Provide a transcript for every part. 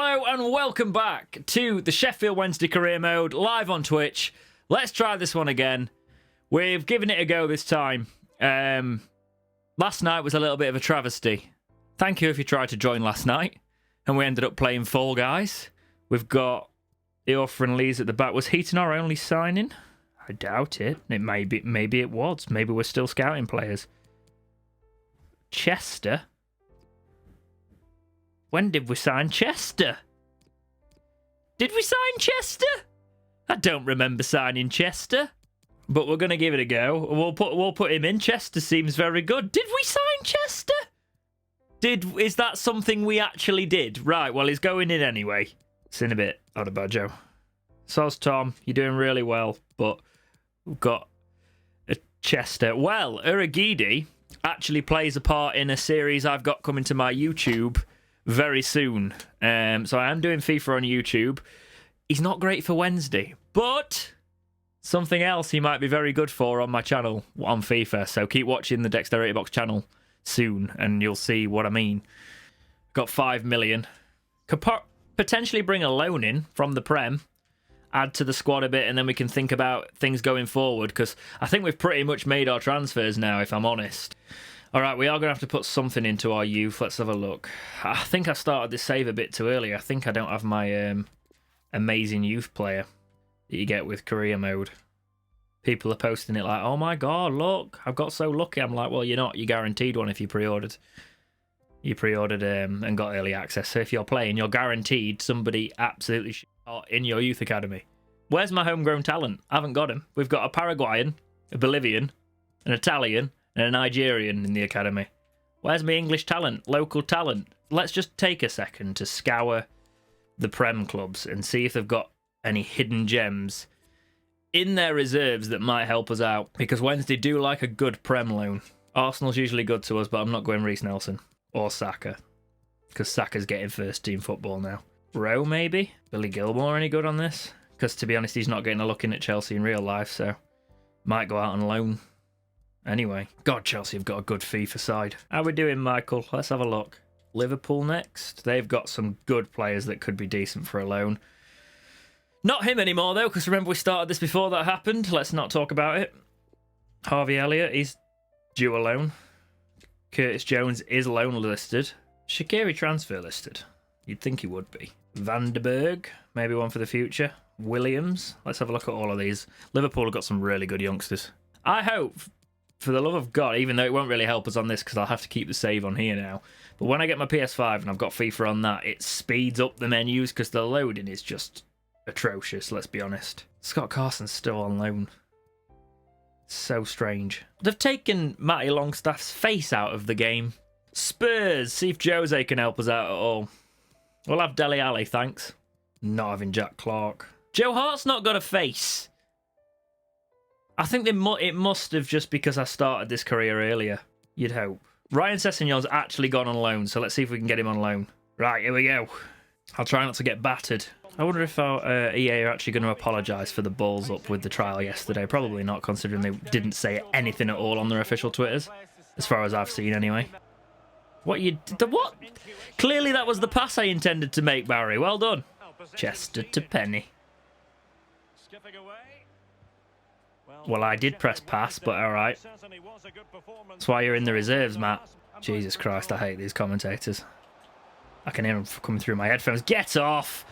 Hello and welcome back to the Sheffield Wednesday Career Mode, live on Twitch. Let's try this one again. We've given it a go this time. Last night was a little bit of a travesty. Thank you if you tried to join last night. And we ended up playing Fall Guys. We've got Eofor and Lees at the back. Was Heaton our only signing? I doubt it. Maybe it was. Maybe we're still scouting players. Chester? When did we sign Chester? Did we sign Chester? I don't remember signing Chester. But we're going to give it a go. We'll put him in. Chester seems very good. Did we sign Chester? Is that something we actually did? Right, well, he's going in anyway. See in a bit, Odebajo. Soz Tom, you're doing really well, but we've got a Chester. Well, Uragidi actually plays a part in a series I've got coming to my YouTube very soon. So I am doing FIFA on YouTube. He's not great for Wednesday, but something else he might be very good for on my channel on FIFA. So keep watching the Dexterity Box channel soon and you'll see what I mean. Got 5 million. Could potentially bring a loan in from the Prem, add to the squad a bit, and then we can think about things going forward, because I think we've pretty much made our transfers now, if I'm honest. All right, we are going to have to put something into our youth. Let's have a look. I think I started this save a bit too early. I think I don't have my amazing youth player that you get with career mode. People are posting it like, oh my God, look, I've got so lucky. I'm like, well, you're not. You guaranteed one if you pre-ordered. You pre-ordered and got early access. So if you're playing, you're guaranteed somebody absolutely in your youth academy. Where's my homegrown talent? I haven't got him. We've got a Paraguayan, a Bolivian, an Italian, and a Nigerian in the academy. Where's my English talent? Local talent? Let's just take a second to scour the Prem clubs and see if they've got any hidden gems in their reserves that might help us out. Because Wednesday do like a good Prem loan. Arsenal's usually good to us, but I'm not going Reece Nelson or Saka, because Saka's getting first team football now. Rowe, maybe? Billy Gilmore any good on this? Because to be honest, he's not getting a look in at Chelsea in real life, so might go out on loan. Anyway, God, Chelsea have got a good FIFA side. How we doing, Michael? Let's have a look. Liverpool next. They've got some good players that could be decent for a loan. Not him anymore, though, because remember we started this before that happened. Let's not talk about it. Harvey Elliott, he's due a loan. Curtis Jones is loan listed. Shaqiri transfer listed. You'd think he would be. Van der Berg, maybe one for the future. Williams. Let's have a look at all of these. Liverpool have got some really good youngsters. I hope, for the love of God, even though it won't really help us on this because I'll have to keep the save on here now, but when I get my PS5 and I've got FIFA on that, it speeds up the menus because the loading is just atrocious, let's be honest. Scott Carson's still on loan. So strange. They've taken Matty Longstaff's face out of the game. Spurs, see if Jose can help us out at all. We'll have Dele Alli, thanks. Not having Jack Clark. Joe Hart's not got a face. I think it must have, just because I started this career earlier. You'd hope. Ryan Sessegnon's actually gone on loan, so let's see if we can get him on loan. Right, here we go. I'll try not to get battered. I wonder if our EA are actually going to apologise for the balls up with the trial yesterday. Probably not, considering they didn't say anything at all on their official Twitters. As far as I've seen, anyway. What? Clearly that was the pass I intended to make, Barry. Well done. Chester to Penny. Well, I did press pass, but alright. That's why you're in the reserves, Matt. Jesus Christ, I hate these commentators. I can hear them coming through my headphones. Get off!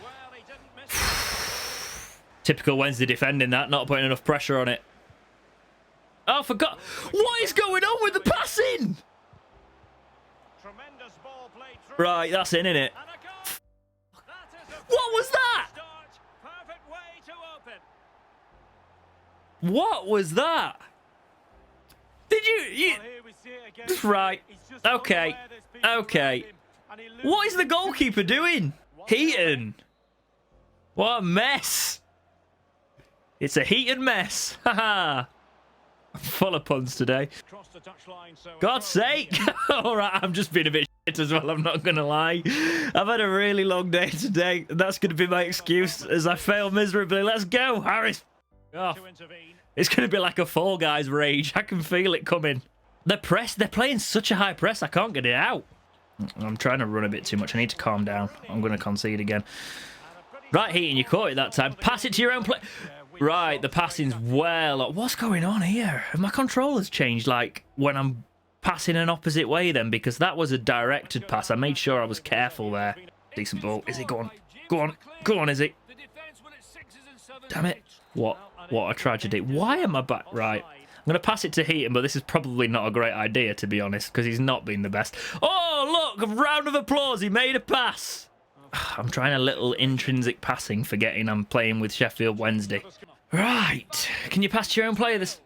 Typical Wednesday defending that, not putting enough pressure on it. Oh, forgot. What is going on with the passing? Right, that's in, innit? What was that? What was that? Did you... Right. Okay. Okay. What is the goalkeeper doing? Heaton. What a mess. It's a heated mess. Haha. Full of puns today. God's sake. Alright, I'm just being a bit shit as well, I'm not going to lie. I've had a really long day today. That's going to be my excuse as I fail miserably. Let's go, Harris. Oh. It's going to be like a Fall Guys rage. I can feel it coming. They're playing such a high press, I can't get it out. I'm trying to run a bit too much. I need to calm down. I'm going to concede again. Right, Heaton, you caught it that time. Pass it to your own play. Right, the passing's well. What's going on here? Have my controllers changed, like, when I'm passing an opposite way then? Because that was a directed pass. I made sure I was careful there. Decent ball. Izzy, go on. Go on. Go on, Izzy. Damn it. What a tragedy. Why am I back? Right. I'm going to pass it to Heaton, but this is probably not a great idea, to be honest, because he's not been the best. Oh, look, a round of applause. He made a pass. I'm trying a little intrinsic passing, forgetting I'm playing with Sheffield Wednesday. Right. Can you pass to your own player this?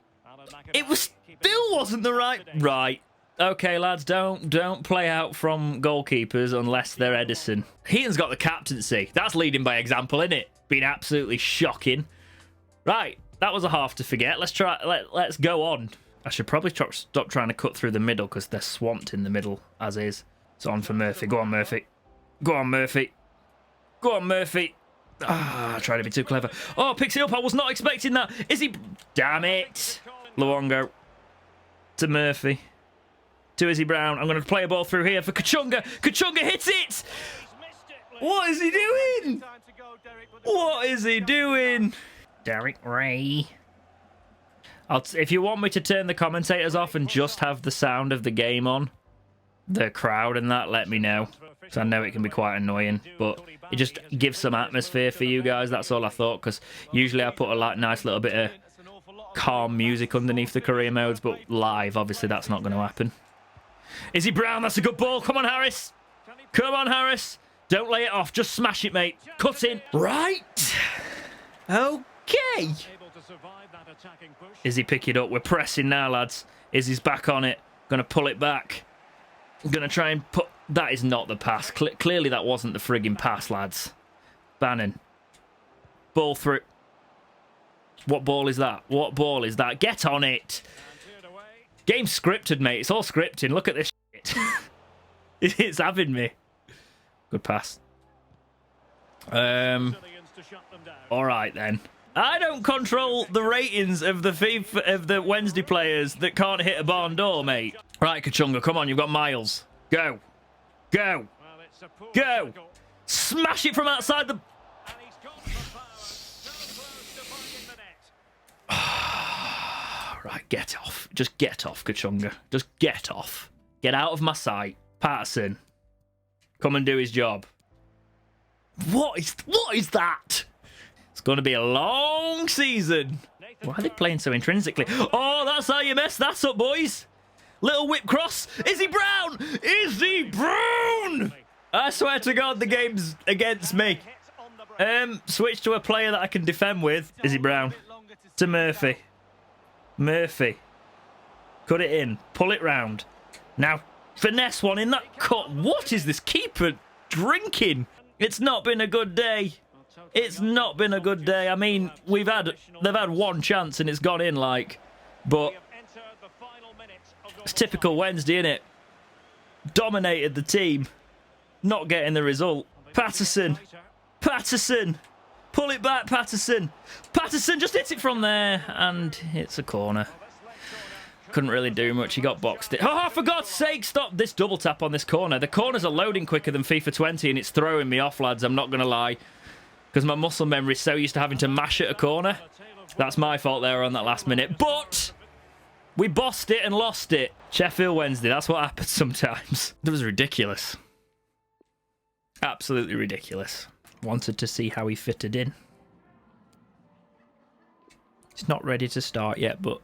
It still wasn't the right... Right. Okay, lads, don't play out from goalkeepers unless they're Edison. Heaton's got the captaincy. That's leading by example, isn't it? Been absolutely shocking. Right. That was a half to forget. Let's go on. I should probably stop trying to cut through the middle because they're swamped in the middle as is. It's on for Murphy. Go on, Murphy. Go on, Murphy. Go on, Murphy. Ah, I tried to be too clever. Oh, picks it up. I was not expecting that. Is he... Damn it. Luongo. To Murphy. To Izzy Brown. I'm going to play a ball through here for Kachunga. Kachunga hits it. What is he doing? What is he doing? Derek Ray. If you want me to turn the commentators off and just have the sound of the game on, the crowd and that, let me know. So I know it can be quite annoying, but it just gives some atmosphere for you guys. That's all I thought, because usually I put a nice little bit of calm music underneath the career modes, but live, obviously, that's not going to happen. Izzy Brown, that's a good ball. Come on, Harris. Come on, Harris. Don't lay it off. Just smash it, mate. Cut in. Right. Okay. Izzy, pick it up. We're pressing now, lads. Izzy's back on it. Going to pull it back. I'm going to try and put... That is not the pass. Clearly that wasn't the frigging pass, lads. Bannon. Ball through. What ball is that? What ball is that? Get on it. Game's scripted, mate. It's all scripting. Look at this shit. It's having me. Good pass. All right, then. I don't control the ratings of the FIFA, of the Wednesday players that can't hit a barn door, mate. Right, Kachunga, come on, you've got miles. Go. Go. Go. Smash it from outside the... Right, get off. Just get off, Kachunga. Just get off. Get out of my sight. Patterson. Come and do his job. What is that? It's going to be a long season. Why are they playing so intrinsically? Oh, that's how you mess that up, boys. Little whip cross. Izzy Brown. Izzy Brown. I swear to God, the game's against me. Switch to a player that I can defend with. Izzy Brown. To Murphy. Murphy. Cut it in. Pull it round. Now, finesse one in that cut. What is this keeper drinking? It's not been a good day. It's not been a good day. I mean, they've had one chance and it's gone in, like, but it's typical Wednesday, innit? Dominated the team, not getting the result. Patterson, Patterson, pull it back, Patterson. Patterson just hits it from there, and it's a corner. Couldn't really do much. He got boxed it. Oh, for God's sake, stop this double tap on this corner. The corners are loading quicker than FIFA 20, and it's throwing me off, lads. I'm not going to lie. Because my muscle memory is so used to having to mash at a corner. That's my fault there on that last minute. But we bossed it and lost it. Sheffield Wednesday, that's what happens sometimes. It was ridiculous. Absolutely ridiculous. Wanted to see how he fitted in. He's not ready to start yet, but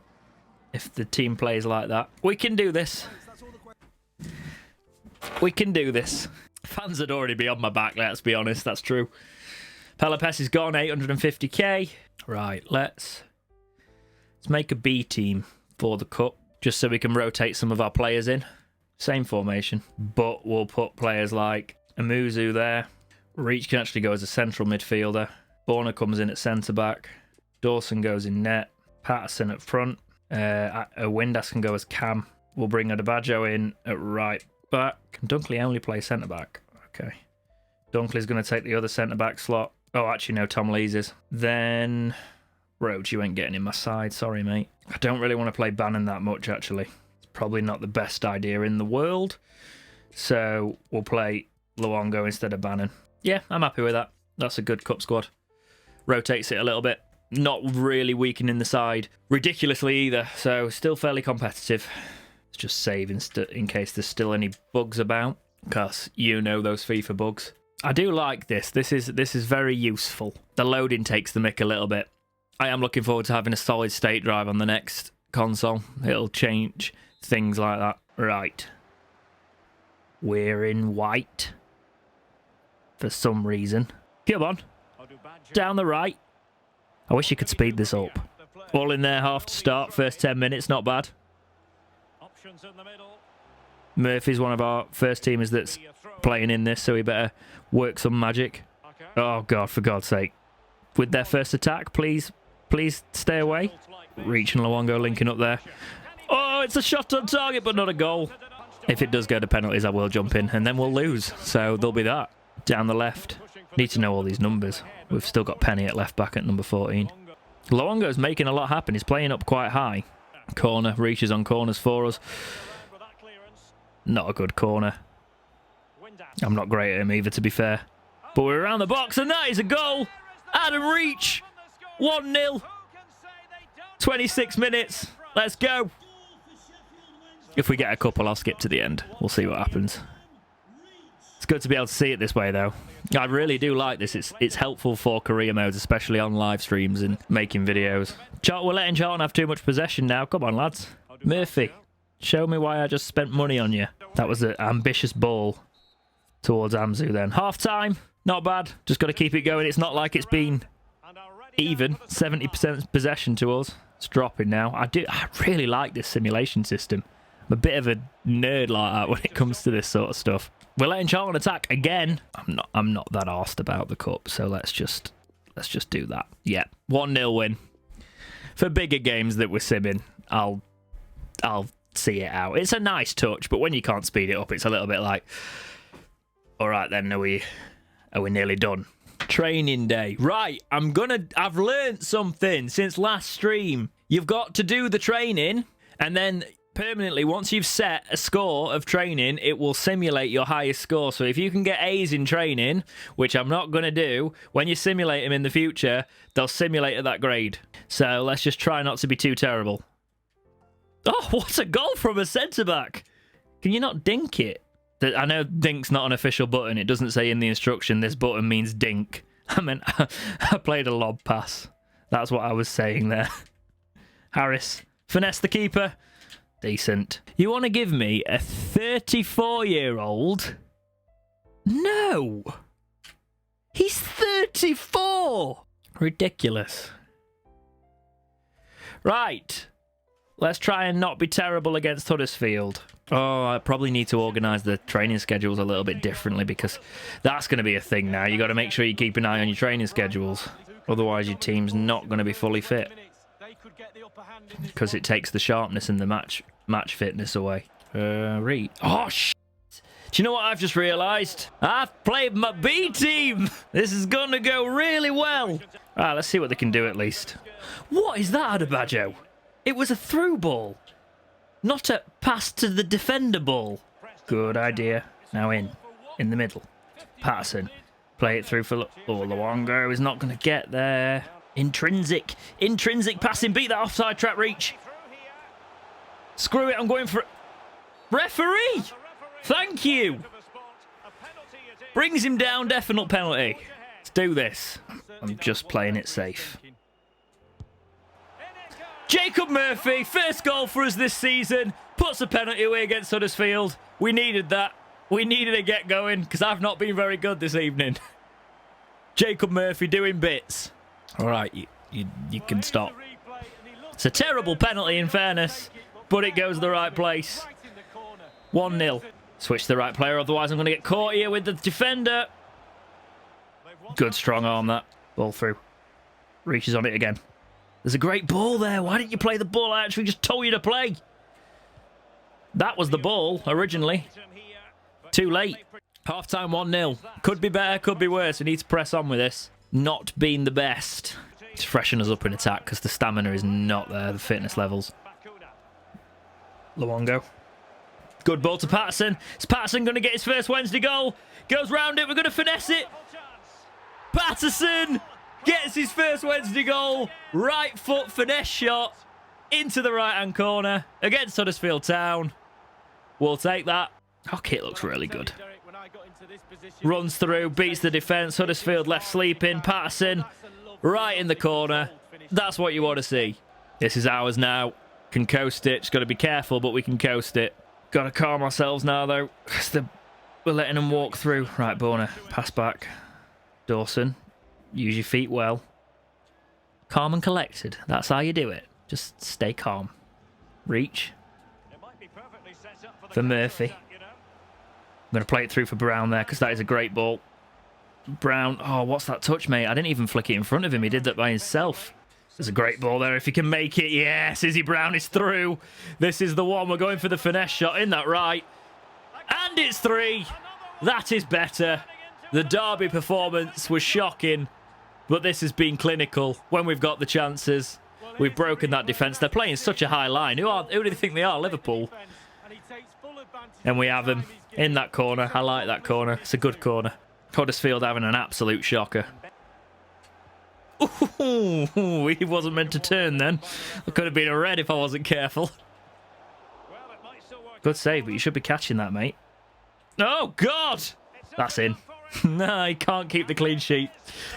if the team plays like that, we can do this. We can do this. Fans would already be on my back, let's be honest. That's true. Pelopes is gone, 850k. Right, let's make a B team for the cup, just so we can rotate some of our players in. Same formation, but we'll put players like Amuzu there. Reach can actually go as a central midfielder. Borna comes in at centre-back. Dawson goes in net. Patterson up front. Windass can go as cam. We'll bring Adebayo in at right back. Can Dunkley only play centre-back? Okay. Dunkley's going to take the other centre-back slot. Oh, actually, no, Tom Lees is. Then, Rhodes, you ain't getting in my side. Sorry, mate. I don't really want to play Bannon that much, actually. It's probably not the best idea in the world So we'll play Luongo instead of Bannon. Yeah, I'm happy with that. That's a good cup squad. Rotates it a little bit. Not really weakening the side ridiculously either. So still fairly competitive. It's just saving in case there's still any bugs about. Because you know those FIFA bugs. I do like this. This is very useful. The loading takes the mick a little bit. I am looking forward to having a solid state drive on the next console. It'll change things like that. Right. We're in white. For some reason. Come on. Down the right. I wish you could speed this up. All in there, half to start. First 10 minutes, not bad. Murphy's one of our first teamers that's playing in this, so we better work some magic. Oh, God, for God's sake. With their first attack, please stay away. Reach and Luongo linking up there. Oh, it's a shot on target, but not a goal. If it does go to penalties, I will jump in, and then we'll lose. So there'll be that. Down the left. Need to know all these numbers. We've still got Penny at left back at number 14. Luongo's making a lot happen. He's playing up quite high. Corner. Reaches on corners for us. Not a good corner. I'm not great at him either, to be fair. But we're around the box, and that is a goal. Adam Reach. 1-0. 26 minutes. Let's go. If we get a couple, I'll skip to the end. We'll see what happens. It's good to be able to see it this way, though. I really do like this. It's helpful for career modes, especially on live streams and making videos. We're letting Charlton have too much possession now. Come on, lads. Murphy, show me why I just spent money on you. That was an ambitious ball towards Amzu then. Half-time. Not bad. Just got to keep it going. It's not like it's been even. 70% possession to us. It's dropping now. I really like this simulation system. I'm a bit of a nerd like that when it comes to this sort of stuff. We're letting Charlton attack again. I'm not that arsed about the cup, so let's just do that. Yeah, 1-0 win. For bigger games that we're simming, I'll see it out. It's a nice touch, but when you can't speed it up, it's a little bit like, all right then, are we nearly done? Training day. Right, I've learnt something since last stream. You've got to do the training, and then permanently, once you've set a score of training, it will simulate your highest score. So if you can get A's in training, which I'm not going to do, when you simulate them in the future, they'll simulate at that grade. So let's just try not to be too terrible. Oh, what a goal from a centre-back. Can you not dink it? I know dink's not an official button. It doesn't say in the instruction this button means dink. I meant I played a lob pass. That's what I was saying there. Harris, finesse the keeper. Decent. You want to give me a 34-year-old? No! He's 34! Ridiculous. Right. Let's try and not be terrible against Huddersfield. Oh, I probably need to organise the training schedules a little bit differently because that's going to be a thing now. You got to make sure you keep an eye on your training schedules. Otherwise, your team's not going to be fully fit. Because it takes the sharpness and the match fitness away. Oh, shit. Do you know what I've just realised? I've played my B team. This is going to go really well. Right, let's see what they can do at least. What is that, Adebayo? It was a through ball. Not a pass to the defender ball. Good idea. Now in the middle. Patterson. Play it through for... Oh, Luongo is not going to get there. Intrinsic passing. Beat that offside trap Reach. Screw it, I'm going for... Referee! Thank you! Brings him down, definite penalty. Let's do this. I'm just playing it safe. Jacob Murphy, first goal for us this season. Puts a penalty away against Huddersfield. We needed that. We needed to get going because I've not been very good this evening. Jacob Murphy doing bits. All right, you can stop. It's a terrible penalty in fairness, but it goes the right place. 1-0. Switch to the right player, otherwise I'm going to get caught here with the defender. Good strong arm that. Ball through. Reaches on it again. There's a great ball there. Why didn't you play the ball I actually just told you to play? That was the ball originally. Too late. Half-time 1-0. Could be better, could be worse. We need to press on with this. Not being the best. To freshen us up in attack because the stamina is not there, the fitness levels. Luongo. Good ball to Patterson. Is Patterson going to get his first Wednesday goal? Goes round it. We're going to finesse it. Patterson gets his first Wednesday goal. Right foot finesse shot into the right-hand corner against Huddersfield Town. We'll take that. Oh, kit looks really good. Runs through, beats the defence. Huddersfield left sleeping. Patterson right in the corner. That's what you want to see. This is ours now. Can coast it. Just got to be careful, but we can coast it. Got to calm ourselves now, though, because we're letting them walk through. Right, Borna. Pass back. Dawson. Use your feet well. Calm and collected. That's how you do it. Just stay calm. Reach. For Murphy. I'm going to play it through for Brown there, because that is a great ball. Brown. Oh, what's that touch, mate? I didn't even flick it in front of him. He did that by himself. There's a great ball there if he can make it. Yes, Izzy Brown is through. This is the one. We're going for the finesse shot in that right. And it's 3. That is better. The Derby performance was shocking, but this has been clinical when we've got the chances. We've broken that defence. They're playing such a high line. Who do they think they are? Liverpool. And we have him in that corner. I like that corner. It's a good corner. Huddersfield having an absolute shocker. Ooh, he wasn't meant to turn then. It could have been a red if I wasn't careful. Good save, but you should be catching that, mate. Oh, God! That's in. No, he can't keep the clean sheet.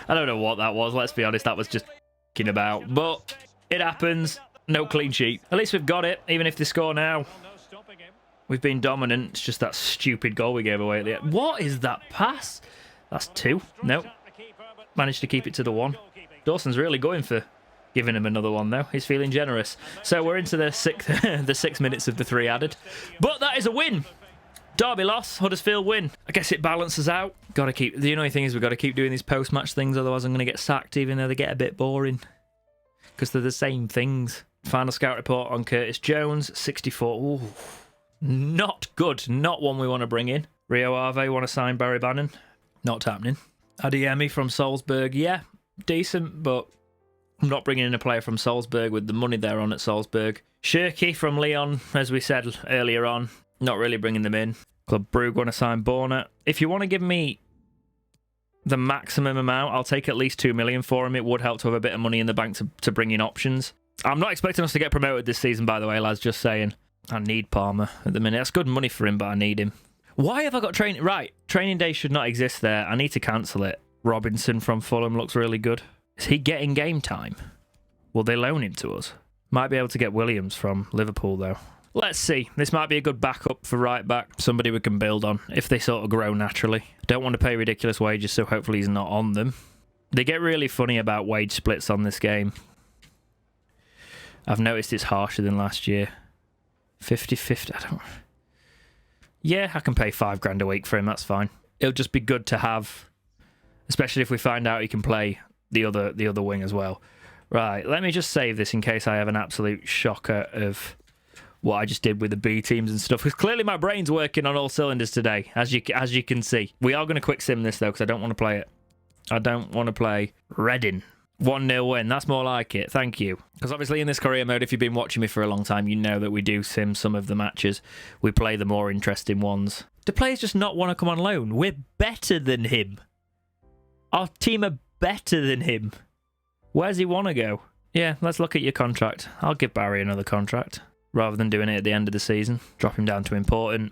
I don't know what that was. Let's be honest, that was just f***ing about. But it happens. No clean sheet. At least we've got it, even if they score now. We've been dominant. It's just that stupid goal we gave away at the end. What is that pass? That's 2. Nope. Managed to keep it to the 1. Dawson's really going for giving him another one, though. He's feeling generous. So we're into the 6 minutes of the 3 added. But that is a win. Derby loss, Huddersfield win. I guess it balances out. Got to keep. The only thing is we've got to keep doing these post-match things, otherwise I'm going to get sacked, even though they get a bit boring. Because they're the same things. Final scout report on Curtis Jones, 64. Ooh. Not good. Not one we want to bring in. Rio Ave want to sign Barry Bannon. Not happening. Adeyemi from Salzburg. Yeah, decent, but I'm not bringing in a player from Salzburg with the money they're on at Salzburg. Shirky from Lyon, as we said earlier on. Not really bringing them in. Club Brugge want to sign Borna. If you want to give me the maximum amount, I'll take at least 2 million for him. It would help to have a bit of money in the bank to bring in options. I'm not expecting us to get promoted this season, by the way, lads. Just saying. I need Palmer at the minute. That's good money for him, but I need him. Why have I got training? Right, training day should not exist there. I need to cancel it. Robinson from Fulham looks really good. Is he getting game time? Will they loan him to us? Might be able to get Williams from Liverpool, though. Let's see. This might be a good backup for right back. Somebody we can build on if they sort of grow naturally. Don't want to pay ridiculous wages, so hopefully he's not on them. They get really funny about wage splits on this game. I've noticed it's harsher than last year. 50-50, I don't... Yeah, I can pay £5 a week for him, that's fine. It'll just be good to have, especially if we find out he can play the other wing as well. Right, let me just save this in case I have an absolute shocker of what I just did with the B teams and stuff. Because clearly my brain's working on all cylinders today, as you can see. We are going to quick sim this, though, because I don't want to play it. I don't want to play Reading. 1-0 win, that's more like it, thank you. Because obviously in this career mode, if you've been watching me for a long time, you know that we do sim some of the matches. We play the more interesting ones. Do players just not want to come on loan? We're better than him. Our team are better than him. Where's he want to go? Yeah, let's look at your contract. I'll give Barry another contract, rather than doing it at the end of the season. Drop him down to important.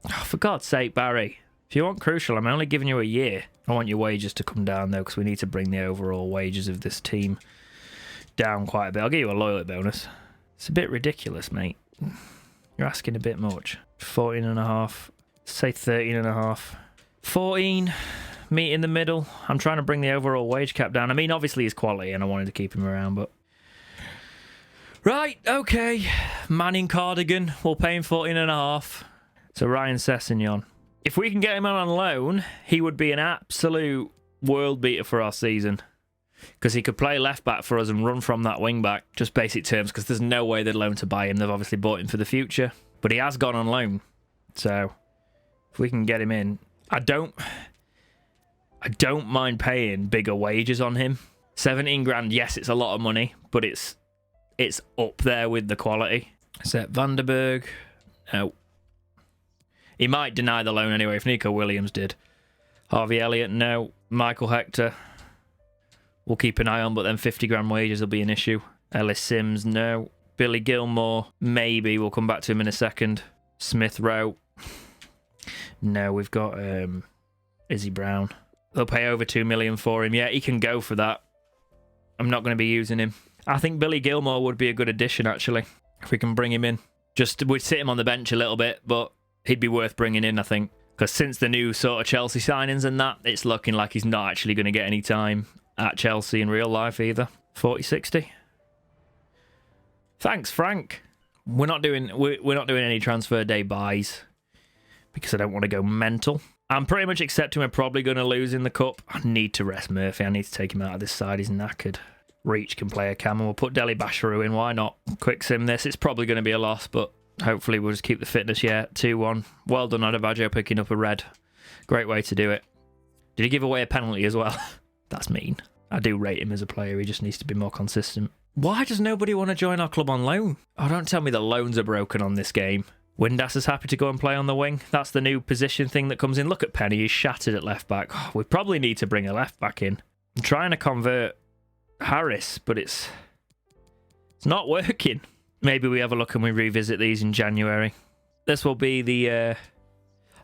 Oh, for God's sake, Barry. If you want crucial, I'm only giving you a year. I want your wages to come down, though, because we need to bring the overall wages of this team down quite a bit. I'll give you a loyalty bonus. It's a bit ridiculous, mate. You're asking a bit much. 14.5. Say 13.5. 14. Meet in the middle. I'm trying to bring the overall wage cap down. I mean, obviously he's quality, and I wanted to keep him around, but... Right, okay. Manning Cardigan. We'll pay him 14.5. So Ryan Sessegnon. If we can get him on loan, he would be an absolute world beater for our season. Because he could play left back for us and run from that wing back. Just basic terms, because there's no way they'd loan to buy him. They've obviously bought him for the future. But he has gone on loan. So, if we can get him in... I don't mind paying bigger wages on him. 17 grand, yes, it's a lot of money. But it's up there with the quality. Set Vandenberg. No. He might deny the loan anyway if Nico Williams did. Harvey Elliott, no. Michael Hector, we'll keep an eye on, but then 50 grand wages will be an issue. Ellis Sims, no. Billy Gilmore, maybe. We'll come back to him in a second. Smith Rowe. No, we've got Izzy Brown. They'll pay over 2 million for him. Yeah, he can go for that. I'm not going to be using him. I think Billy Gilmore would be a good addition, actually, if we can bring him in. Just, we'd sit him on the bench a little bit, but he'd be worth bringing in, I think. Because since the new sort of Chelsea signings and that, it's looking like he's not actually going to get any time at Chelsea in real life either. 40-60. Thanks, Frank. We're not doing any transfer day buys because I don't want to go mental. I'm pretty much accepting we're probably going to lose in the cup. I need to rest Murphy. I need to take him out of this side. He's knackered. Reach can play a cam, and we'll put Deli Basharu in. Why not? Quick sim this. It's probably going to be a loss, but hopefully we'll just keep the fitness. Yeah, 2-1. Well done, Adebayo, picking up a red. Great way to do it. Did he give away a penalty as well? That's mean. I do rate him as a player. He just needs to be more consistent. Why does nobody want to join our club on loan? Oh, don't tell me the loans are broken on this game. Windass is happy to go and play on the wing. That's the new position thing that comes in. Look at Penny. He's shattered at left back. Oh, we probably need to bring a left back in. I'm trying to convert Harris, but it's not working. Maybe we have a look and we revisit these in January. This will be the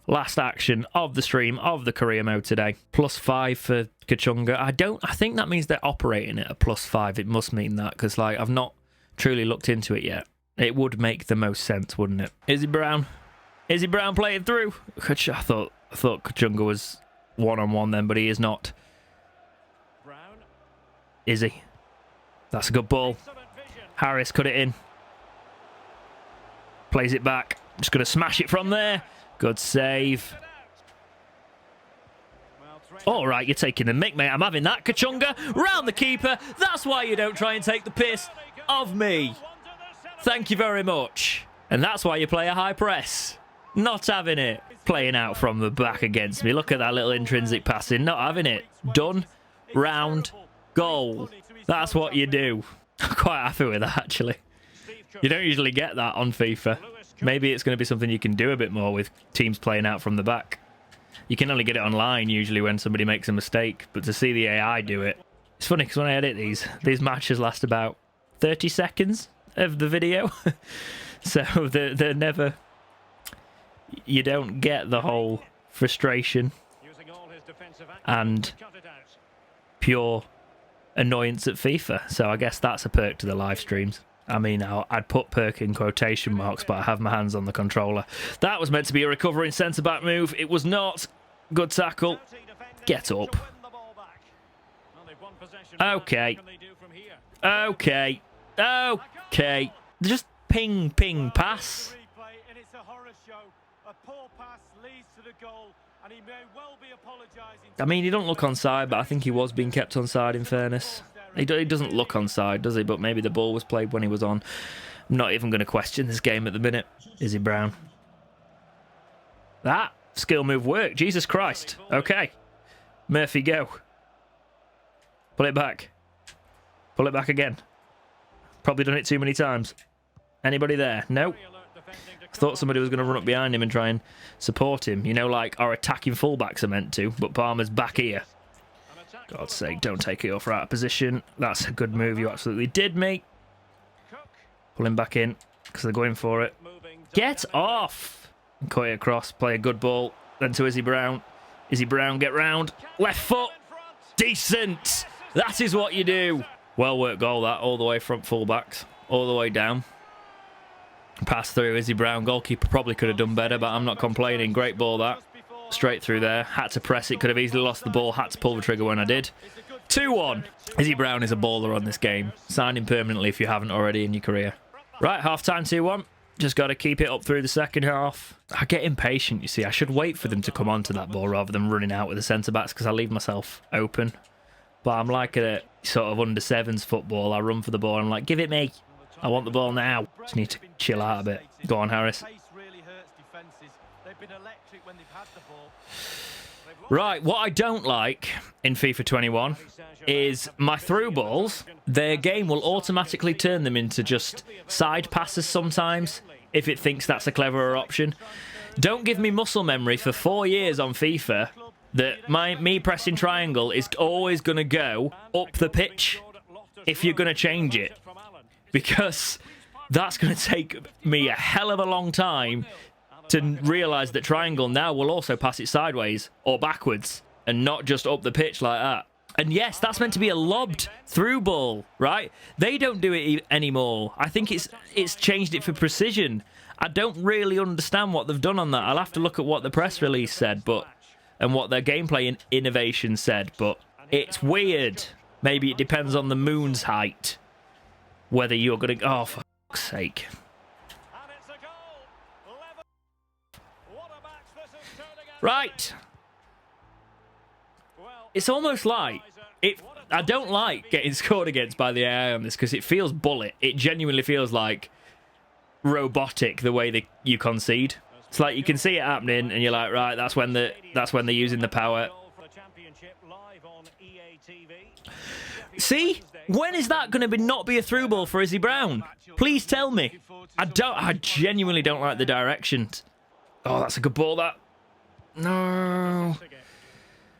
last action of the stream of the career mode today. +5 for Kachunga. I think that means they're operating at a +5. It must mean that, because like I've not truly looked into it yet. It would make the most sense, wouldn't it? Izzy Brown playing through. I thought Kachunga was one-on-one then, but he is not. Izzy. That's a good ball. Harris cut it in. Plays it back. Just going to smash it from there. Good save. All right, you're taking the mick, mate. I'm having that. Kachunga round the keeper. That's why you don't try and take the piss of me. Thank you very much. And that's why you play a high press. Not having it. Playing out from the back against me. Look at that little intrinsic passing. Not having it. Done. Round. Goal. That's what you do. I'm quite happy with that, actually. You don't usually get that on FIFA. Maybe it's going to be something you can do a bit more with teams playing out from the back. You can only get it online usually when somebody makes a mistake, but to see the AI do it. It's funny because when I edit these matches last about 30 seconds of the video. So they're never... You don't get the whole frustration and pure annoyance at FIFA. So I guess that's a perk to the live streams. I mean, I'd put perk in quotation marks, but I have my hands on the controller. That was meant to be a recovering centre-back move. It was not. Good tackle. Get up. Okay. Okay. Okay. Just ping, ping, pass. I mean, he don't look onside, but I think he was being kept onside in fairness. He doesn't look onside, does he? But maybe the ball was played when he was on. I'm not even going to question this game at the minute. Izzy Brown. That skill move worked. Jesus Christ. Okay. Murphy, go. Pull it back. Pull it back again. Probably done it too many times. Anybody there? No. I thought somebody was going to run up behind him and try and support him. You know, like our attacking fullbacks are meant to, but Palmer's back here. God's sake, don't take it off out of position. That's a good move. You absolutely did, mate. Pull him back in because they're going for it. Get off! Cut it across. Play a good ball. Then to Izzy Brown. Izzy Brown, get round. Left foot. Decent! That is what you do. Well worked goal, that. All the way from fullbacks. All the way down. Pass through Izzy Brown. Goalkeeper probably could have done better, but I'm not complaining. Great ball, that. Straight through there. Had to press it. Could have easily lost the ball. Had to pull the trigger when I did. 2-1. Izzy Brown is a baller on this game. Sign him permanently if you haven't already in your career. Right, half-time 2-1. Just got to keep it up through the second half. I get impatient, you see. I should wait for them to come onto that ball rather than running out with the centre-backs because I leave myself open. But I'm like a sort of under-sevens football. I run for the ball and I'm like, give it me. I want the ball now. Just need to chill out a bit. Go on, Harris. Right, what I don't like in FIFA 21 is my through balls. Their game will automatically turn them into just side passes sometimes if it thinks that's a cleverer option. Don't give me muscle memory for 4 years on FIFA that me pressing triangle is always going to go up the pitch if you're going to change it. Because that's going to take me a hell of a long time to realise that triangle now will also pass it sideways or backwards and not just up the pitch like that. And yes, that's meant to be a lobbed through ball, right? They don't do it anymore. I think it's changed it for precision. I don't really understand what they've done on that. I'll have to look at what the press release said, and what their gameplay innovation said, but it's weird. Maybe it depends on the moon's height. Whether you're going to... Oh, for fuck's sake. Right. It's almost like... I don't like getting scored against by the AI on this because it feels bullet. It genuinely feels like robotic the way that you concede. It's like you can see it happening and you're like, right, that's when they're using the power. See? When is that going to not be a through ball for Izzy Brown? Please tell me. I genuinely don't like the directions. Oh, that's a good ball, that. No.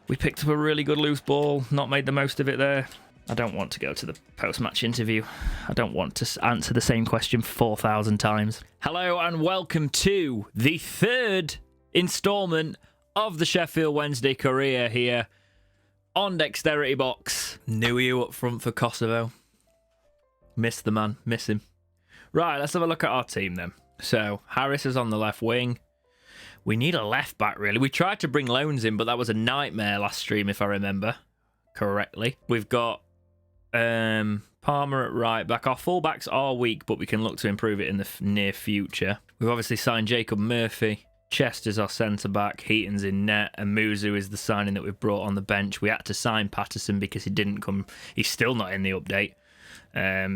We picked up a really good loose ball. Not made the most of it there. I don't want to go to the post-match interview. I don't want to answer the same question 4,000 times. Hello and welcome to the third instalment of the Sheffield Wednesday career here on Dexterity Box. Knew you up front for Kosovo. Miss the man. Miss him. Right, let's have a look at our team then. So, Harris is on the left wing. We need a left back, really. We tried to bring loans in, but that was a nightmare last stream, if I remember correctly. We've got Palmer at right back. Our fullbacks are weak, but we can look to improve it in the near future. We've obviously signed Jacob Murphy. Chester's our centre-back. Heaton's in net. And Muzu is the signing that we've brought on the bench. We had to sign Patterson because he didn't come. He's still not in the update.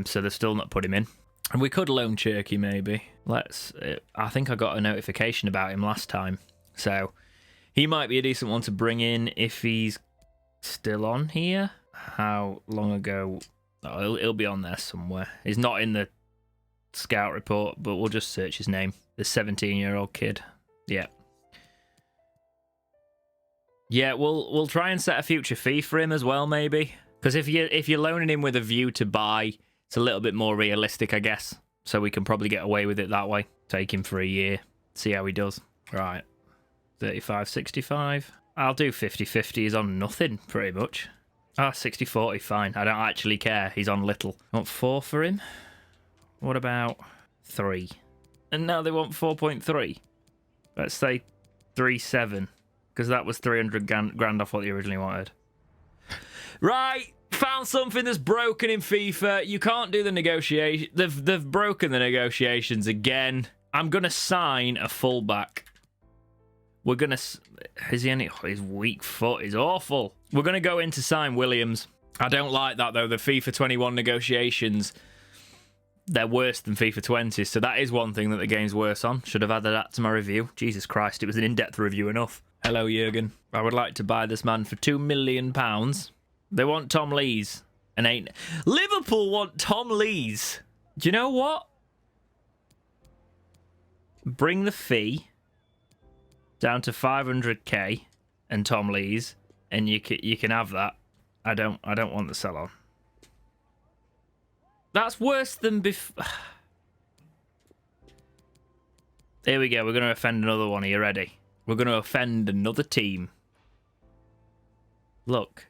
So they've still not put him in. And we could loan Cherky, maybe. I think I got a notification about him last time. So he might be a decent one to bring in if he's still on here. How long ago? Oh, he'll be on there somewhere. He's not in the scout report, but we'll just search his name. The 17-year-old kid. Yeah. Yeah, we'll try and set a future fee for him as well, maybe. Because if you're loaning him with a view to buy, it's a little bit more realistic, I guess. So we can probably get away with it that way. Take him for a year. See how he does. Right. 35-65. I'll do 50-50. He's on nothing, pretty much. 60-40, fine. I don't actually care. He's on little. Want 4 for him? What about 3? And now they want 4.3. Let's say 3.7. Because that was 300 grand off what they originally wanted. Right. Found something that's broken in FIFA. You can't do the negotiation. They've broken the negotiations again. I'm going to sign a fullback. We're going to... Is he any... His weak foot is awful. We're going to go in to sign Williams. I don't like that, though. The FIFA 21 negotiations, they're worse than FIFA 20. So that is one thing that the game's worse on. Should have added that to my review. Jesus Christ, it was an in-depth review enough. Hello, Jurgen. I would like to buy this man for £2 million. They want Tom Lees. And ain't... Liverpool want Tom Lees. Do you know what? Bring the fee down to 500k and Tom Lees, and you can have that. I don't want the sell on. That's worse than before. Here we go. We're going to offend another one. Are you ready? We're going to offend another team. Look.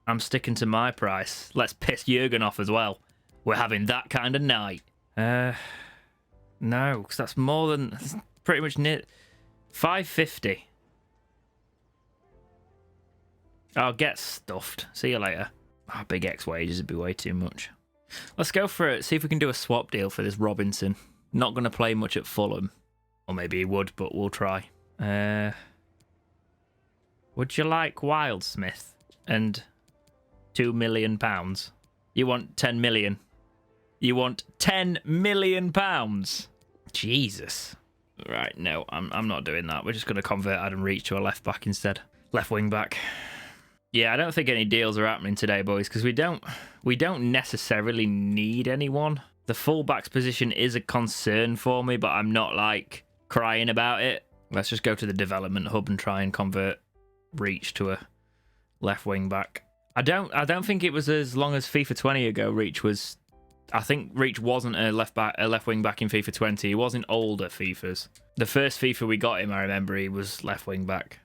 I'm sticking to my price. Let's piss Jurgen off as well. We're having that kind of night. No, because that's more than... That's pretty much near... 550. I'll get stuffed. See you later. Oh, big X wages would be way too much. Let's go for it. See if we can do a swap deal for this Robinson. Not going to play much at Fulham. Or maybe he would, but we'll try. Would you like Wildsmith and £2 million? You want 10 million? You want 10 million pounds? Jesus. Right, no, I'm not doing that. We're just going to convert Adam Reach to a left back instead. Left wing back. Yeah, I don't think any deals are happening today, boys, because we don't necessarily need anyone. The fullback's position is a concern for me, but I'm not like crying about it. Let's just go to the development hub and try and convert Reach to a left wing back. I don't think it was as long as FIFA 20 ago. Reach was. I think Reach wasn't a left wing back in FIFA 20. He wasn't older FIFAs. The first FIFA we got him, I remember, he was left wing back.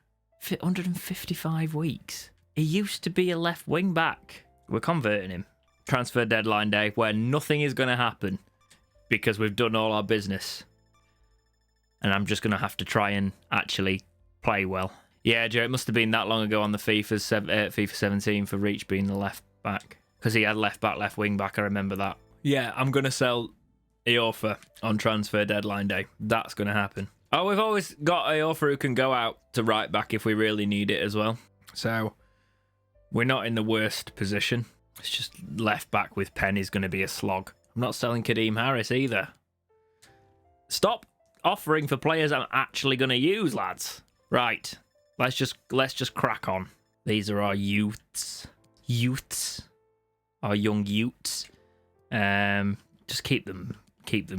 155 weeks. He used to be a left wing back. We're converting him. Transfer deadline day, where nothing is going to happen because we've done all our business. And I'm just going to have to try and actually play well. Yeah, Joe, it must have been that long ago on the FIFA 17 for Reach being the left back. Because he had left back, left wing back, I remember that. Yeah, I'm going to sell Iorfa on transfer deadline day. That's going to happen. Oh, we've always got Iorfa who can go out to right back if we really need it as well. So, we're not in the worst position. It's just left back with Penn is going to be a slog. I'm not selling Kadeem Harris either. Stop offering for players I'm actually going to use, lads. Right, let's just crack on. These are our youths. Our young youths. Just keep them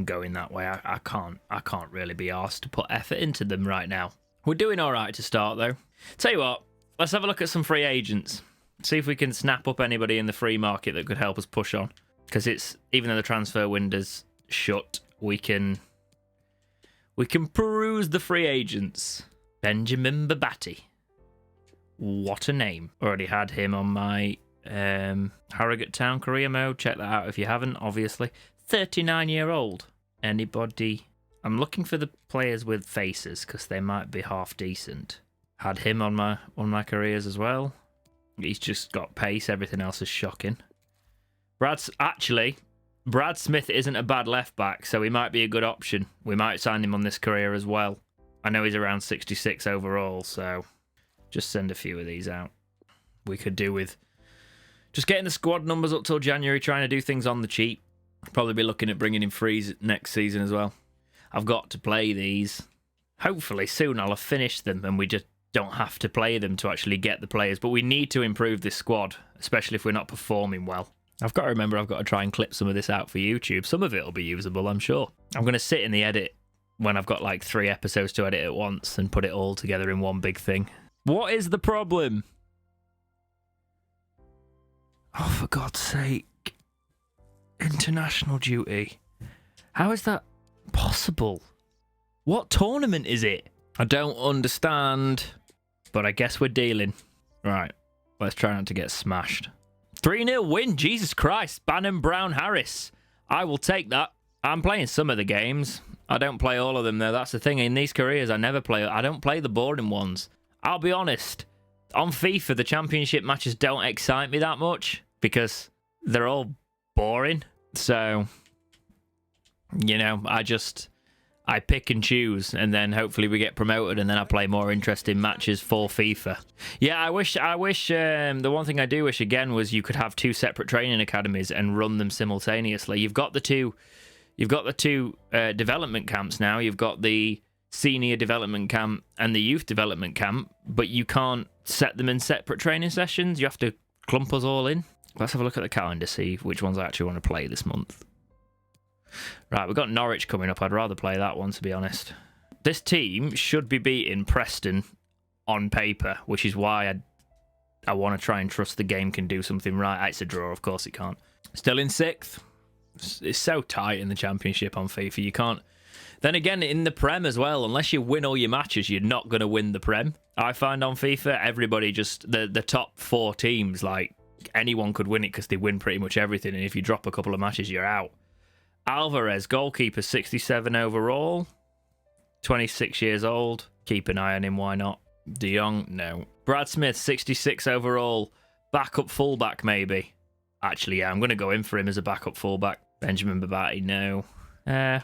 going that way. I can't really be asked to put effort into them right now. We're doing all right to start though. Tell you what, let's have a look at some free agents. See if we can snap up anybody in the free market that could help us push on. Because it's, even though the transfer window's shut, we can peruse the free agents. Benjamin Babatti. What a name. Already had him on my Harrogate Town career mode. Check that out if you haven't, obviously. 39-year-old. Anybody? I'm looking for the players with faces because they might be half decent. Had him on my careers as well. He's just got pace. Everything else is shocking. Brad Smith isn't a bad left back, so he might be a good option. We might sign him on this career as well. I know he's around 66 overall, so just send a few of these out. We could do with just getting the squad numbers up till January, trying to do things on the cheap. Probably be looking at bringing in frees next season as well. I've got to play these. Hopefully soon I'll have finished them and we just don't have to play them to actually get the players. But we need to improve this squad, especially if we're not performing well. I've got to remember I've got to try and clip some of this out for YouTube. Some of it will be usable, I'm sure. I'm going to sit in the edit when I've got like 3 episodes to edit at once and put it all together in one big thing. What is the problem? Oh, for God's sake. International duty. How is that possible? What tournament is it? I don't understand. But I guess we're dealing. Right. Let's try not to get smashed. 3-0 win. Jesus Christ. Bannon, Brown, Harris. I will take that. I'm playing some of the games. I don't play all of them, though. That's the thing. In these careers, I don't play the boring ones. I'll be honest. On FIFA, the championship matches don't excite me that much because they're all boring. So, you know, I pick and choose, and then hopefully we get promoted, and then I play more interesting matches for FIFA. Yeah, I wish. The one thing I do wish again was you could have 2 separate training academies and run them simultaneously. You've got the two development camps now. You've got the senior development camp and the youth development camp, but you can't set them in separate training sessions. You have to clump us all in. Let's have a look at the calendar, see which ones I actually want to play this month. Right, we've got Norwich coming up. I'd rather play that one, to be honest. This team should be beating Preston on paper, which is why I want to try and trust the game can do something right. It's a draw, of course it can't. Still in 6th. It's so tight in the Championship on FIFA. You can't... Then again, in the Prem as well, unless you win all your matches, you're not going to win the Prem. I find on FIFA, everybody just... The top 4 teams, like, anyone could win it because they win pretty much everything, and if you drop a couple of matches, you're out. Alvarez, goalkeeper, 67 overall, 26 years old. Keep an eye on him, why not? De Jong, no. Brad Smith, 66 overall, backup fullback maybe. Actually, yeah, I'm going to go in for him as a backup fullback. Benjamin Babatti, no.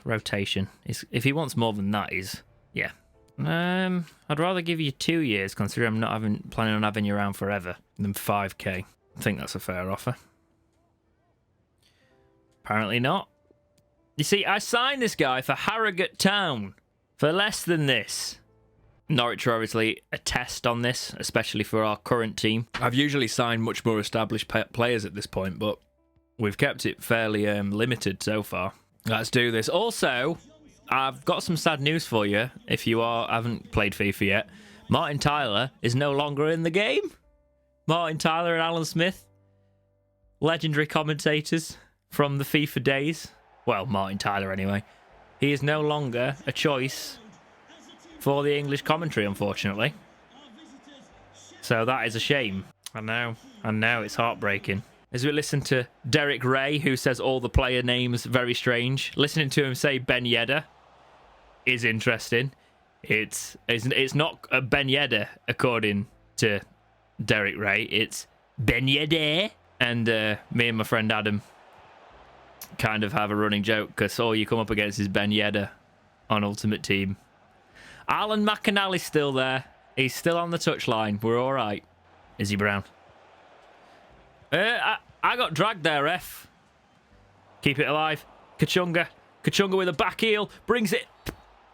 Rotation. If he wants more than that, yeah. I'd rather give you 2 years, considering I'm not planning on having you around forever, than 5k. I think that's a fair offer. Apparently not. You see, I signed this guy for Harrogate Town for less than this. Norwich are obviously a test on this, especially for our current team. I've usually signed much more established players at this point, but we've kept it fairly limited so far. Let's do this. Also, I've got some sad news for you. If you haven't played FIFA yet, Martin Tyler is no longer in the game. Martin Tyler and Alan Smith, legendary commentators from the FIFA days. Well, Martin Tyler anyway. He is no longer a choice for the English commentary, unfortunately. So that is a shame. I know, it's heartbreaking. As we listen to Derek Ray, who says all the player names very strange, listening to him say Ben Yedder is interesting. It's not a Ben Yedder, according to Derek Ray. It's Ben Yedder. And me and my friend Adam kind of have a running joke because all you come up against is Ben Yedder on Ultimate Team. Alan McAnally's still there. He's still on the touchline. We're all right. Izzy Brown. I got dragged there, ref. Keep it alive. Kachunga. Kachunga with a back heel. Brings it.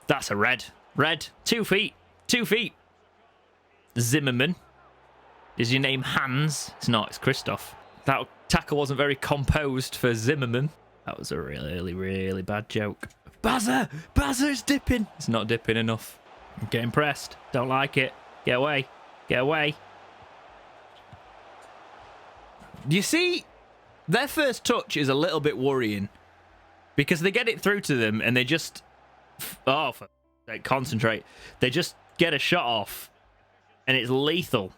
That's a red. Red. 2 feet. 2 feet. Zimmerman. Is your name Hans? It's not. It's Christoph. That tackle wasn't very composed for Zimmerman. That was a really, really bad joke. Bazza! Bazza's dipping! It's not dipping enough. I'm getting pressed. Don't like it. Get away. Get away. You see, their first touch is a little bit worrying because they get it through to them and they just... Oh, they concentrate. They just get a shot off and it's lethal.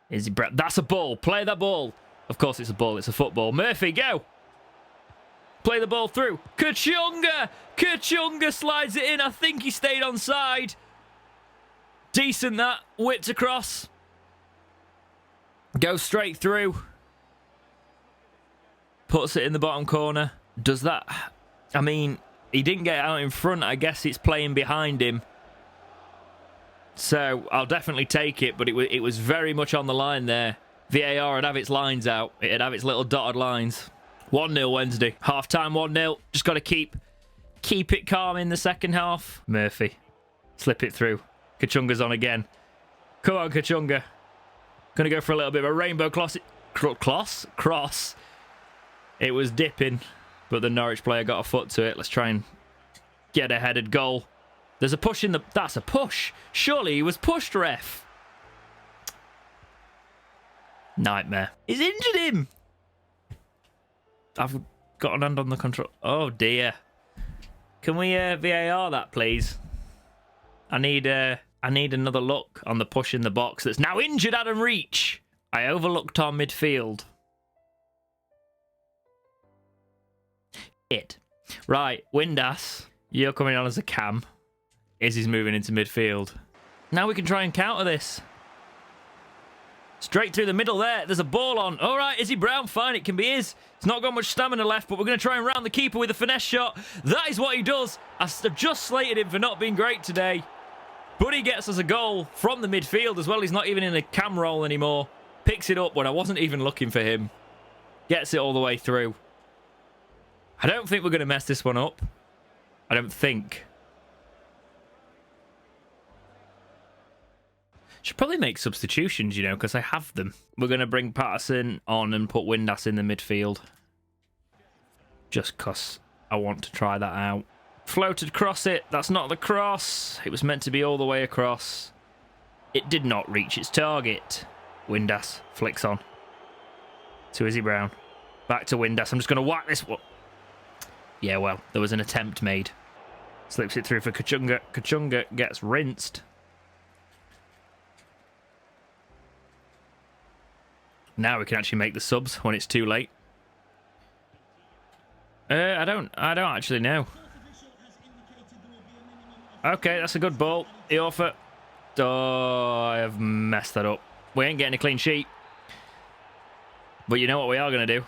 That's a ball. Play that ball. Of course it's a ball. It's a football. Murphy, go. Play the ball through. Kachunga. Kachunga slides it in. I think he stayed onside. Decent that. Whipped across. Goes straight through. Puts it in the bottom corner. Does that... I mean, he didn't get out in front. I guess it's playing behind him. So I'll definitely take it, but it was very much on the line there. VAR would have its lines out. It'd have its little dotted lines. 1-0 Wednesday. Half-time 1-0. Just got to keep it calm in the second half. Murphy. Slip it through. Kachunga's on again. Come on, Kachunga. Going to go for a little bit of a rainbow cross. It was dipping, but the Norwich player got a foot to it. Let's try and get a headed goal. There's a push in the... That's a push. Surely he was pushed, ref. Nightmare. He's injured him. I've got an hand on the control. Oh, dear. Can we VAR that, please? I need another look on the push in the box that's now injured Adam Reach. I overlooked our midfield. Right, Windass, you're coming on as a cam. Izzy's moving into midfield. Now we can try and counter this. Straight through the middle there. There's a ball on. All right, Izzy Brown, fine. It can be his. He's not got much stamina left, but we're going to try and round the keeper with a finesse shot. That is what he does. I've just slated him for not being great today. But he gets us a goal from the midfield as well. He's not even in a cam roll anymore. Picks it up when I wasn't even looking for him. Gets it all the way through. I don't think we're going to mess this one up. I don't think. Should probably make substitutions, you know, because I have them. We're going to bring Patterson on and put Windass in the midfield. Just because I want to try that out. Floated cross it. That's not the cross. It was meant to be all the way across. It did not reach its target. Windass flicks on to Izzy Brown. Back to Windass. I'm just going to whack this one. Yeah, well, there was an attempt made. Slips it through for Kachunga. Kachunga gets rinsed. Now we can actually make the subs when it's too late. I don't actually know. Okay, that's a good ball. Iorfa. Oh, I have messed that up. We ain't getting a clean sheet. But you know what we are going to do?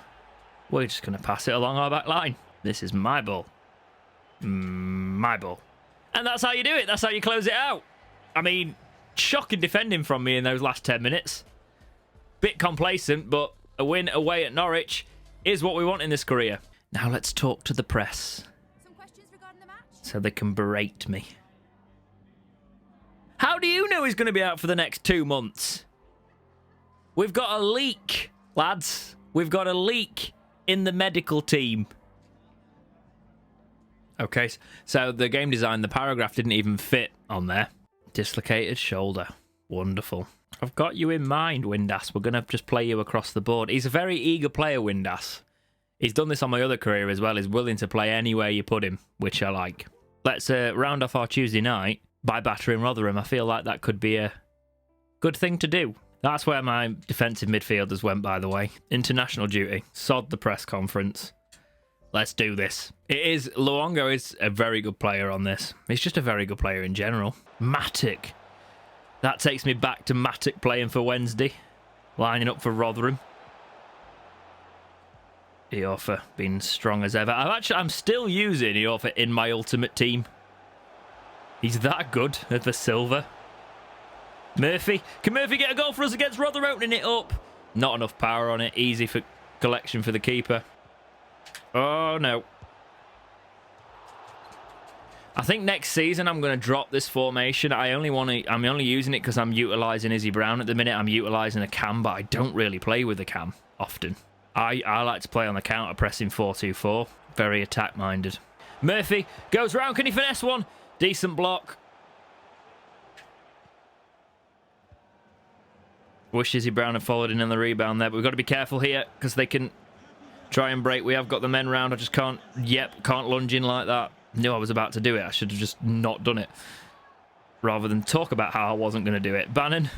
We're just going to pass it along our back line. This is my ball. My ball. And that's how you do it. That's how you close it out. I mean, shocking defending from me in those last 10 minutes. Bit complacent, but a win away at Norwich is what we want in this career. Now let's talk to the press. Some questions regarding the match? So they can berate me. How do you know he's going to be out for the next 2 months? We've got a leak, lads. We've got a leak in the medical team. Okay, so the game design, the paragraph didn't even fit on there. Dislocated shoulder. Wonderful. I've got you in mind, Windass. We're going to just play you across the board. He's a very eager player, Windass. He's done this on my other career as well. He's willing to play anywhere you put him, which I like. Let's round off our Tuesday night by battering Rotherham. I feel like that could be a good thing to do. That's where my defensive midfielders went, by the way. International duty. Sod the press conference. Let's do this. Luongo is a very good player on this. He's just a very good player in general. Matic. That takes me back to Matic playing for Wednesday. Lining up for Rotherham. Iorfa being strong as ever. I'm still using Iorfa in my ultimate team. He's that good at the silver. Murphy. Can Murphy get a goal for us against Rotherham? Opening it up. Not enough power on it. Easy for collection for the keeper. Oh, no. I think next season I'm going to drop this formation. I'm only using it because I'm utilising Izzy Brown at the minute. I'm utilising a cam, but I don't really play with a cam often. I like to play on the counter pressing 4-2-4. Very attack-minded. Murphy goes round. Can he finesse one? Decent block. Wish Izzy Brown had followed in on the rebound there, but we've got to be careful here because they can try and break. We have got the men round. I just can't lunge in like that. Knew I was about to do it. I should have just not done it rather than talk about how I wasn't going to do it. Bannon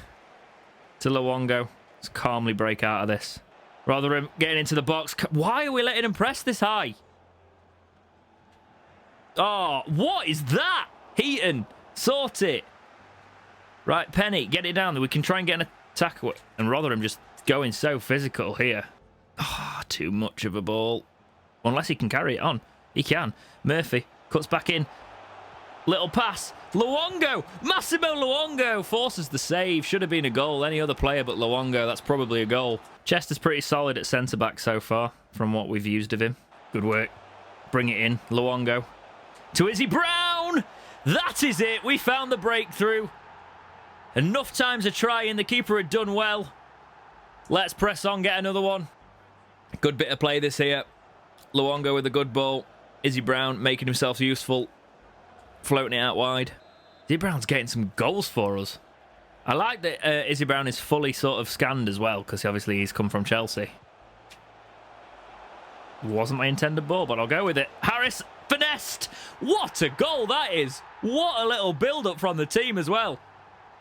to Luongo. Let's calmly break out of this. Rotherham getting into the box. Why are we letting him press this high? Oh, what is that? Heaton, sort it. Right, Penny, get it down. We can try and get an attack. And Rotherham just going so physical here. Oh, too much of a ball. Unless he can carry it on. He can. Murphy cuts back in. Little pass. Luongo. Massimo Luongo forces the save. Should have been a goal. Any other player but Luongo. That's probably a goal. Chester's pretty solid at centre-back so far from what we've used of him. Good work. Bring it in. Luongo. To Izzy Brown. That is it. We found the breakthrough. Enough times a try and the keeper had done well. Let's press on. Get another one. Good bit of play this here. Luongo with a good ball. Izzy Brown making himself useful. Floating it out wide. Izzy Brown's getting some goals for us. I like that Izzy Brown is fully sort of scanned as well, because obviously he's come from Chelsea. Wasn't my intended ball, but I'll go with it. Harris finessed. What a goal that is. What a little build-up from the team as well.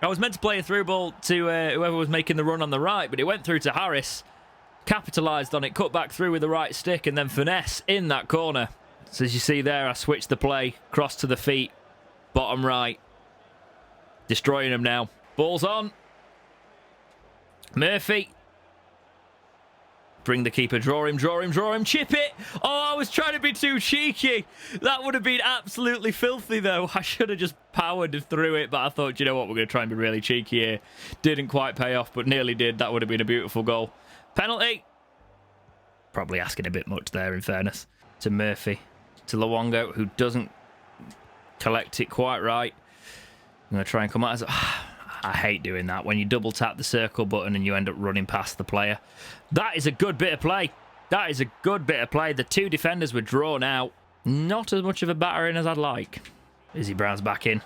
I was meant to play a through ball to whoever was making the run on the right, but it went through to Harris. Capitalised on it, cut back through with the right stick, and then finesse in that corner. So as you see there, I switched the play. Cross to the feet. Bottom right. Destroying him now. Ball's on. Murphy. Bring the keeper. Draw him, draw him, draw him. Chip it. Oh, I was trying to be too cheeky. That would have been absolutely filthy, though. I should have just powered through it, but I thought, you know what, we're going to try and be really cheeky here. Didn't quite pay off, but nearly did. That would have been a beautiful goal. Penalty. Probably asking a bit much there, in fairness. To Murphy. To Luongo, who doesn't collect it quite right. I'm going to try and come out as... I hate doing that. When you double tap the circle button and you end up running past the player. That is a good bit of play. That is a good bit of play. The two defenders were drawn out. Not as much of a battering as I'd like. Izzy Brown's back in.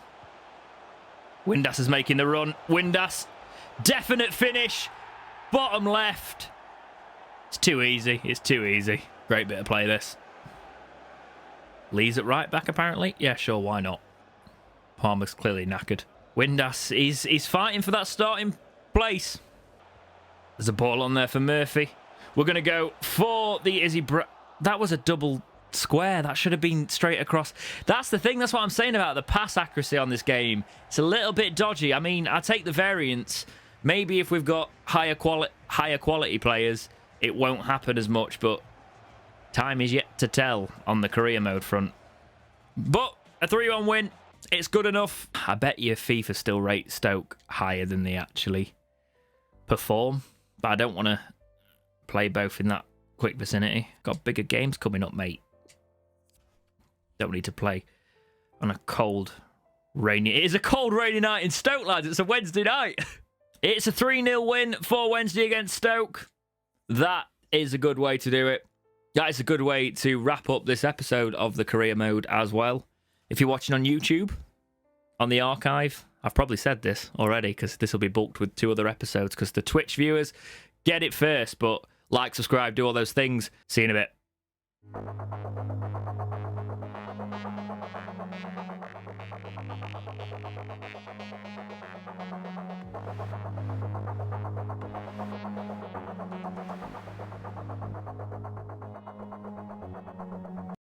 Windass is making the run. Windass. Definite finish. Bottom left. It's too easy. It's too easy. Great bit of play, this. Lee's at right back, apparently. Yeah, sure, why not? Palmer's clearly knackered. Windass, he's fighting for that starting place. There's a ball on there for Murphy. We're going to go for the Izzy Brown. That was a double square. That should have been straight across. That's the thing. That's what I'm saying about the pass accuracy on this game. It's a little bit dodgy. I mean, I take the variance. Maybe if we've got higher quality players, it won't happen as much, but time is yet to tell on the career mode front. But a 3-1 win. It's good enough. I bet you FIFA still rate Stoke higher than they actually perform. But I don't want to play both in that quick vicinity. Got bigger games coming up, mate. Don't need to play on a cold, rainy... It is a cold, rainy night in Stoke, lads. It's a Wednesday night. It's a 3-0 win for Wednesday against Stoke. That is a good way to do it. That is a good way to wrap up this episode of the Career Mode as well. If you're watching on YouTube, on the archive, I've probably said this already because this will be bulked with 2 other episodes because the Twitch viewers get it first, but like, subscribe, do all those things. See you in a bit.